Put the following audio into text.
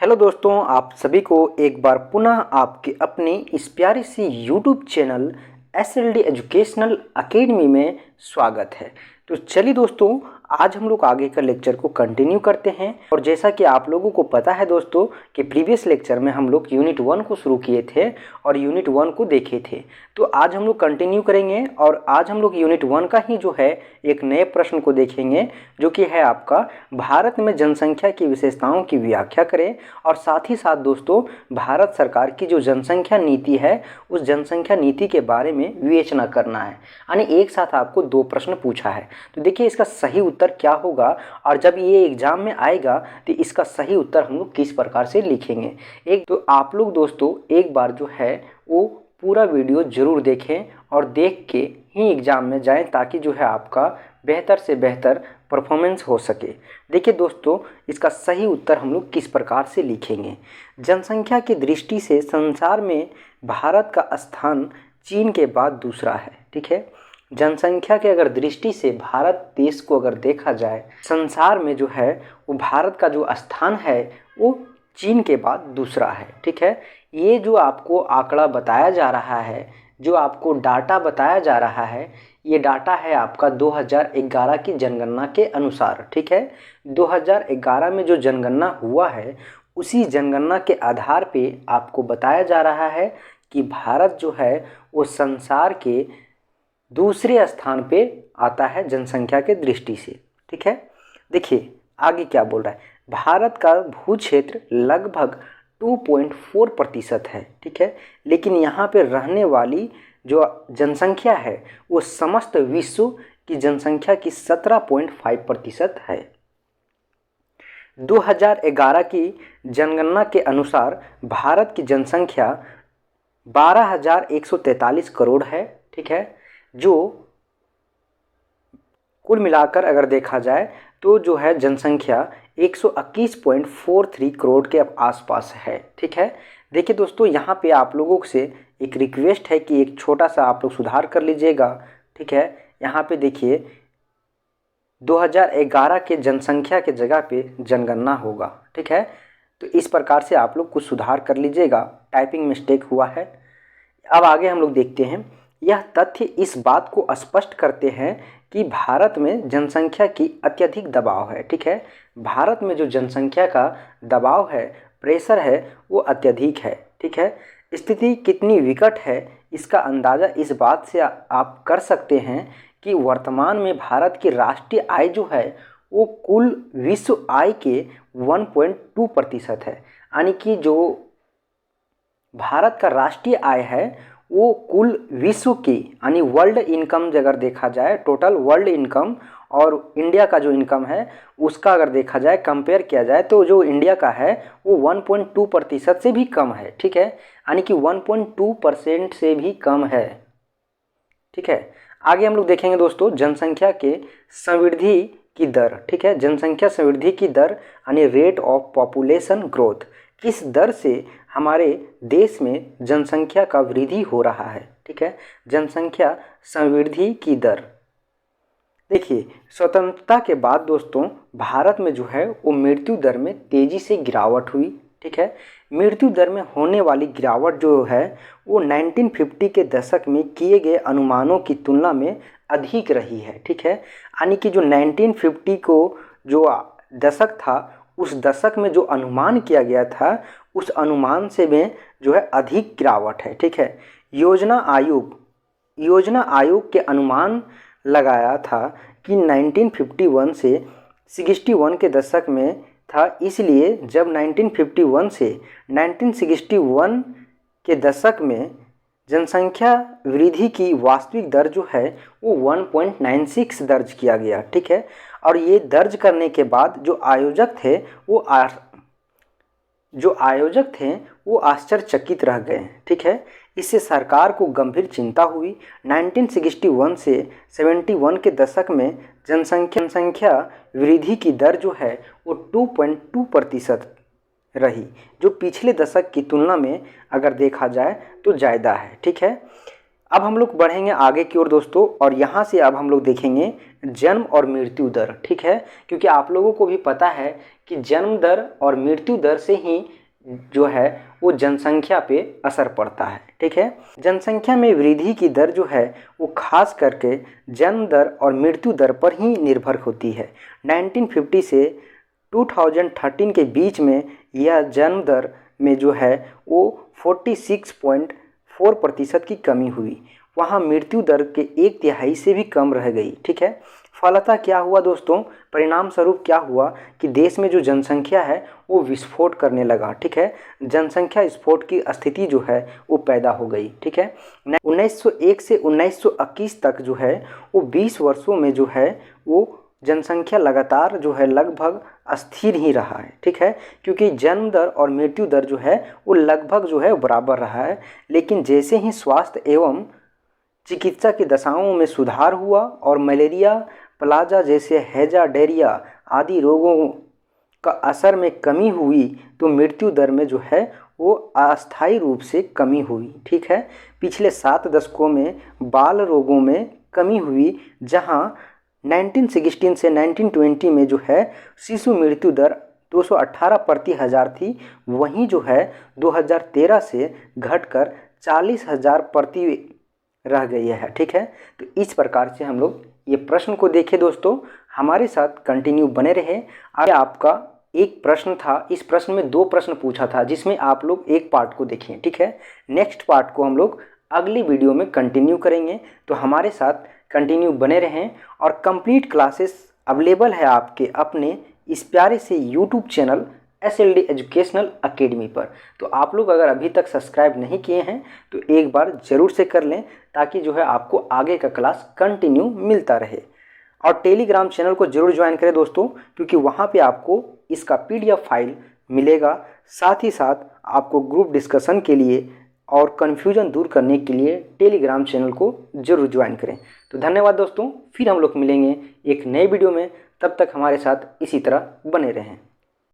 Hello दोस्तों, आप सभी को एक बार पुनः आपके अपने इस प्यारी सी YouTube channel SLD educational academy में स्वागत है। तो चलिए दोस्तों, आज हम लोग आगे का लेक्चर को कंटिन्यू करते हैं। और जैसा कि आप लोगों को पता है दोस्तों कि प्रीवियस लेक्चर में हम लोग यूनिट 1 को शुरू किए थे और यूनिट 1 को देखे थे। तो आज हम लोग कंटिन्यू करेंगे और आज हम लोग यूनिट 1 का ही जो है एक नए प्रश्न को देखेंगे, जो कि है आपका भारत में जनसंख्या की विशेषताओं की व्याख्या करें। और साथ ही साथ दोस्तों, भारत सरकार की जो जनसंख्या नीति है उस जनसंख्या नीति के बारे में विवेचना करना है। यानी एक साथ आपको 2 प्रश्न पूछा है। तो देखिए इसका सही उत्तर क्या होगा और जब ये एग्जाम में आएगा तो इसका सही उत्तर हम लोग किस प्रकार से लिखेंगे। एक तो आप लोग दोस्तों एक बार जो है वो पूरा वीडियो ज़रूर देखें और देख के ही एग्ज़ाम में जाएं, ताकि जो है आपका बेहतर से बेहतर परफॉर्मेंस हो सके। देखिए दोस्तों, इसका सही उत्तर हम लोग किस प्रकार से लिखेंगे। जनसंख्या की दृष्टि से संसार में भारत का स्थान चीन के बाद दूसरा है। ठीक है, जनसंख्या के अगर दृष्टि से भारत देश को अगर देखा जाए संसार में जो है वो भारत का जो स्थान है वो चीन के बाद दूसरा है। ठीक है, ये जो आपको आंकड़ा बताया जा रहा है, जो आपको डाटा बताया जा रहा है, ये डाटा है आपका 2011 की जनगणना के अनुसार। ठीक है, 2011 में जो जनगणना हुआ है उसी जनगणना के आधार पे आपको बताया जा रहा है कि भारत जो है वो संसार के दूसरे स्थान पे आता है जनसंख्या के दृष्टि से। ठीक है, देखिए आगे क्या बोल रहा है। भारत का भू क्षेत्र लगभग 2.4% है। ठीक है, लेकिन यहाँ पे रहने वाली जो जनसंख्या है वो समस्त विश्व की जनसंख्या की 17.5% है। 2011 की जनगणना के अनुसार भारत की जनसंख्या 12,143 करोड़ है। ठीक है, जो कुल मिलाकर अगर देखा जाए तो जो है जनसंख्या 121.43 करोड़ के आसपास है। ठीक है, देखिए दोस्तों, यहाँ पे आप लोगों से एक रिक्वेस्ट है कि एक छोटा सा आप लोग सुधार कर लीजिएगा। ठीक है, यहाँ पे देखिए 2011 के जनसंख्या के जगह पे जनगणना होगा। ठीक है, तो इस प्रकार से आप लोग कुछ सुधार कर लीजिएगा, टाइपिंग मिस्टेक हुआ है। अब आगे हम लोग देखते हैं। यह तथ्य इस बात को स्पष्ट करते हैं कि भारत में जनसंख्या की अत्यधिक दबाव है। ठीक है, भारत में जो जनसंख्या का दबाव है, प्रेशर है, वो अत्यधिक है। ठीक है, स्थिति कितनी विकट है इसका अंदाज़ा इस बात से आप कर सकते हैं कि वर्तमान में भारत की राष्ट्रीय आय जो है वो कुल विश्व आय के 1.2% है। यानी कि जो भारत का राष्ट्रीय आय है वो कुल विश्व की यानी वर्ल्ड इनकम अगर देखा जाए, टोटल वर्ल्ड इनकम और इंडिया का जो इनकम है उसका अगर देखा जाए, कंपेयर किया जाए, तो जो इंडिया का है वो 1.2% से भी कम है। ठीक है, यानी कि 1.2% से भी कम है। ठीक है, आगे हम लोग देखेंगे दोस्तों जनसंख्या के संवृद्धि की दर। ठीक है, जनसंख्या संवृद्धि की दर यानी रेट ऑफ पॉपुलेशन ग्रोथ, किस दर से हमारे देश में जनसंख्या का वृद्धि हो रहा है। ठीक है, जनसंख्या संवृद्धि की दर। देखिए स्वतंत्रता के बाद दोस्तों भारत में जो है वो मृत्यु दर में तेज़ी से गिरावट हुई। ठीक है, मृत्यु दर में होने वाली गिरावट जो है वो 1950 के दशक में किए गए अनुमानों की तुलना में अधिक रही है। ठीक है, यानी कि जो 1950 को जो दशक था उस दशक में जो अनुमान किया गया था उस अनुमान से में जो है अधिक गिरावट है। ठीक है, योजना आयोग के अनुमान लगाया था कि 1951 से 61 के दशक में था, इसलिए जब 1951 से 1961 के दशक में जनसंख्या वृद्धि की वास्तविक दर जो है वो 1.96 दर्ज किया गया। ठीक है, और ये दर्ज करने के बाद जो आयोजक थे वो आश्चर्यचकित रह गए। ठीक है, इससे सरकार को गंभीर चिंता हुई। 1961 से 71 के दशक में जनसंख्या वृद्धि की दर जो है वो 2.2% रही, जो पिछले दशक की तुलना में अगर देखा जाए तो ज़्यादा है। ठीक है, अब हम लोग बढ़ेंगे आगे की ओर दोस्तों, और यहाँ से अब हम लोग देखेंगे जन्म और मृत्यु दर, ठीक है। क्योंकि आप लोगों को भी पता है कि जन्म दर और मृत्यु दर से ही जो है वो जनसंख्या पे असर पड़ता है, ठीक है। जनसंख्या में वृद्धि की दर जो है वो खास करके जन्म दर और मृत्यु दर पर ही निर्भर होती है। 1950 से 2013 के बीच में यह जन्म दर में जो है वो 46.4% की कमी हुई, वहाँ मृत्यु दर के 1/3 से भी कम रह गई, ठीक है। फलतः क्या हुआ दोस्तों, परिणाम स्वरूप क्या हुआ कि देश में जो जनसंख्या है वो विस्फोट करने लगा, ठीक है। जनसंख्या स्फोट की स्थिति जो है वो पैदा हो गई, ठीक है। 1901 से 1921 तक जो है वो 20 वर्षों में जो है वो जनसंख्या लगातार जो है लगभग स्थिर ही रहा है, ठीक है। क्योंकि जन्म दर और मृत्यु दर जो है वो लगभग जो है बराबर रहा है। लेकिन जैसे ही स्वास्थ्य एवं चिकित्सा की दशाओं में सुधार हुआ और मलेरिया, प्लाजा जैसे हैजा, डायरिया आदि रोगों का असर में कमी हुई, तो मृत्यु दर में जो है वो अस्थायी रूप से कमी हुई, ठीक है। पिछले 7 दशकों में बाल रोगों में कमी हुई, जहां 1916 से 1920 में जो है शिशु मृत्यु दर 218 प्रति हज़ार थी, वहीं जो है 2013 से घटकर 40,000 प्रति रह गई है, ठीक है। तो इस प्रकार से हम लोग ये प्रश्न को देखें दोस्तों, हमारे साथ कंटिन्यू बने रहे। आगे आपका एक प्रश्न था, इस प्रश्न में 2 प्रश्न पूछा था, जिसमें आप लोग एक पार्ट को देखें, ठीक है। नेक्स्ट पार्ट को हम लोग अगली वीडियो में कंटिन्यू करेंगे, तो हमारे साथ कंटिन्यू बने रहें। और कंप्लीट क्लासेस अवेलेबल है आपके अपने इस प्यारे से YouTube channel SLD educational academy पर। तो आप लोग अगर अभी तक सब्सक्राइब नहीं किए हैं तो एक बार ज़रूर से कर लें, ताकि जो है आपको आगे का क्लास कंटिन्यू मिलता रहे। और टेलीग्राम चैनल को ज़रूर ज्वाइन करें दोस्तों, क्योंकि वहाँ पे आपको इसका PDF फाइल मिलेगा। साथ ही साथ आपको ग्रुप डिस्कशन के लिए और कन्फ्यूजन दूर करने के लिए टेलीग्राम चैनल को ज़रूर ज्वाइन करें। तो धन्यवाद दोस्तों, फिर हम लोग मिलेंगे एक नए वीडियो में। तब तक हमारे साथ इसी तरह बने रहें।